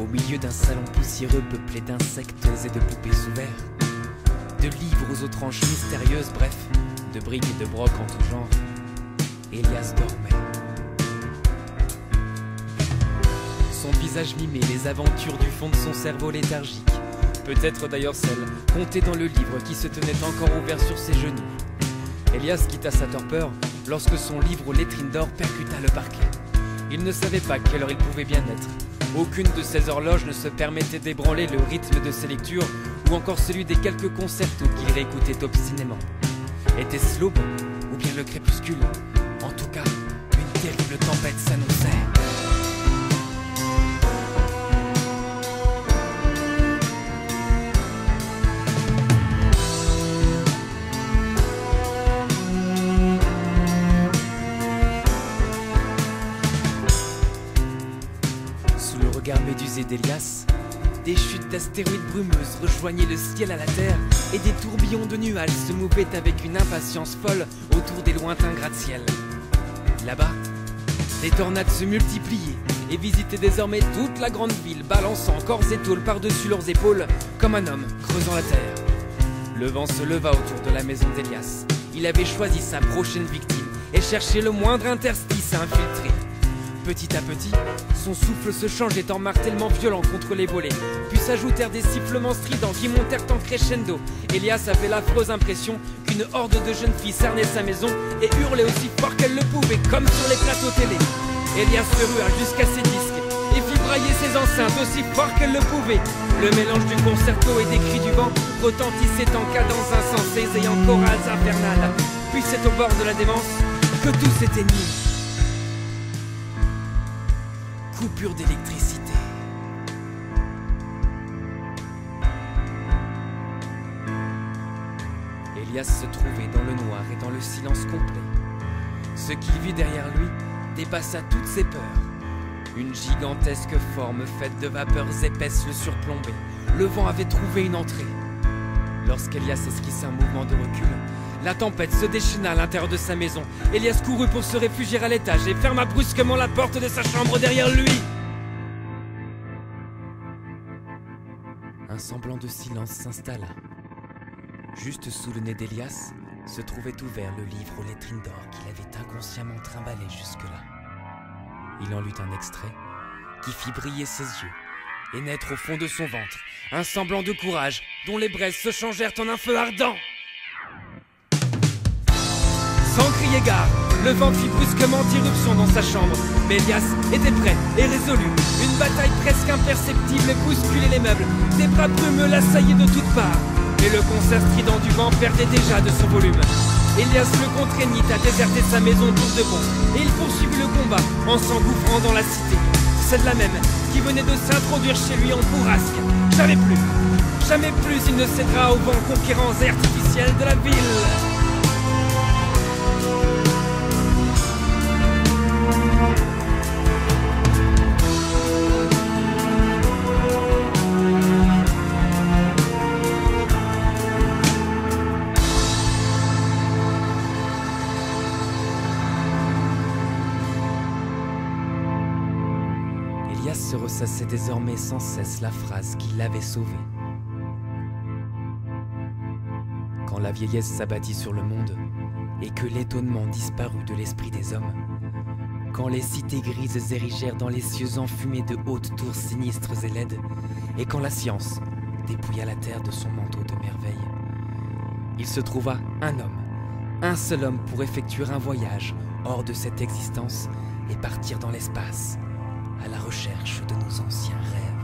Au milieu d'un salon poussiéreux peuplé d'insectes et de poupées sous verre, de livres aux tranches mystérieuses, bref, de briques et de brocs en tout genre, Elias dormait. Son visage mimait les aventures du fond de son cerveau léthargique, peut-être d'ailleurs celles comptées dans le livre qui se tenait encore ouvert sur ses genoux. Elias quitta sa torpeur lorsque son livre aux lettrines d'or percuta le parquet. Il ne savait pas quelle heure il pouvait bien être. Aucune de ses horloges ne se permettait d'ébranler le rythme de ses lectures ou encore celui des quelques concertos qu'il réécoutait obstinément. Était-ce l'aube ou bien le crépuscule? En tout cas, une terrible tempête s'annonçait. Médusé d'Elias, des chutes d'astéroïdes brumeuses rejoignaient le ciel à la terre et des tourbillons de nuages se mouvaient avec une impatience folle autour des lointains gratte-ciel. Là-bas, les tornades se multipliaient et visitaient désormais toute la grande ville, balançant corps et tôles par-dessus leurs épaules comme un homme creusant la terre. Le vent se leva autour de la maison d'Elias. Il avait choisi sa prochaine victime et cherchait le moindre interstice à infiltrer. Petit à petit, son souffle se changeait en martèlement violent contre les volets, puis s'ajoutèrent des sifflements stridents qui montèrent en crescendo. Elias avait l'affreuse impression qu'une horde de jeunes filles cernait sa maison et hurlait aussi fort qu'elle le pouvait, comme sur les plateaux télé. Elias se rua jusqu'à ses disques et fit brailler ses enceintes aussi fort qu'elle le pouvait. Le mélange du concerto et des cris du vent retentissait en cadence insensée et en chorales infernales. Puis c'est au bord de la démence que tout s'éteignit. Coupure d'électricité. Elias se trouvait dans le noir et dans le silence complet. Ce qu'il vit derrière lui dépassa toutes ses peurs. Une gigantesque forme faite de vapeurs épaisses le surplombait. Le vent avait trouvé une entrée. Lorsqu'Elias esquissa un mouvement de recul, la tempête se déchaîna à l'intérieur de sa maison. Elias courut pour se réfugier à l'étage et ferma brusquement la porte de sa chambre derrière lui. Un semblant de silence s'installa. Juste sous le nez d'Elias se trouvait ouvert le livre aux lettrines d'or qu'il avait inconsciemment trimballé jusque-là. Il en lut un extrait qui fit briller ses yeux et naître au fond de son ventre un semblant de courage dont les braises se changèrent en un feu ardent. Sans crier gare, le vent fit brusquement irruption dans sa chambre, mais Elias était prêt et résolu. Une bataille presque imperceptible bousculait les meubles, des bras brumeux l'assaillaient de toutes parts, et le concert strident du vent perdait déjà de son volume. Elias le contraignit à déserter sa maison tour de bon, et il poursuivit le combat en s'engouffrant dans la cité, celle-là même qui venait de s'introduire chez lui en bourrasque. Jamais plus il ne cédera au vent conquérant et artificiel de la ville. Elias se ressassait désormais sans cesse la phrase qui l'avait sauvé. Quand la vieillesse s'abattit sur le monde et que l'étonnement disparut de l'esprit des hommes, quand les cités grises érigèrent dans les cieux enfumés de hautes tours sinistres et laides, et quand la science dépouilla la terre de son manteau de merveilles, il se trouva un homme, un seul homme pour effectuer un voyage hors de cette existence et partir dans l'espace, à la recherche de nos anciens rêves.